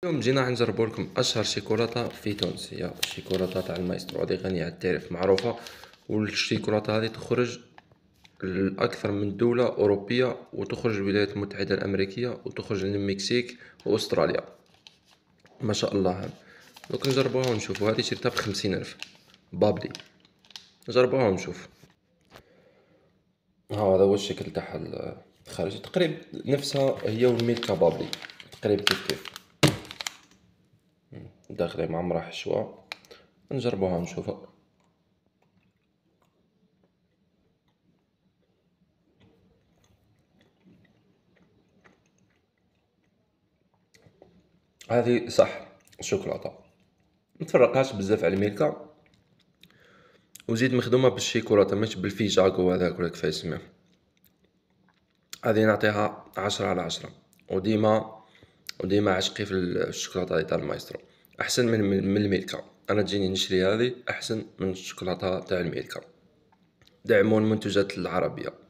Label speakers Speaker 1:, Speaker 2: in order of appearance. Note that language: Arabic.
Speaker 1: اليوم جينا نجربوا لكم اشهر شيكولاته في تونس. هي الشيكولاته تاع المايسترو، هذه غنية عن التعريف، معروفه. والشيكولاته هذه تخرج لأكثر من دولة أوروبية، وتخرج الولايات المتحدة الأمريكية، وتخرج للمكسيك وأستراليا. ما شاء الله. دوك نجربوها ونشوفوا. هذه شريتها ب50 ألف بابلي. نجربوها ونشوف. ها هذا هو الشكل تاعها الخارجي، تقريبا نفسها هي والميلكا بابلي، تقريبا كيف داخلي معمرة حشوة. نجربوها ونشوفها. هذه صح الشوكولاتة متفرقاش بزاف على الميلكا، وزيد مخدومة بالشيكولاتة مش بالفيجاكو هذاك ولا كيفاش يسميه. هذه نعطيها 10/10. وديما عشقي في الشوكولاتة تاع المايسترو، احسن من الميلكا. انا تجيني نشري هذه احسن من الشوكولاتة تاع الميلكا. دعموا المنتجات العربية.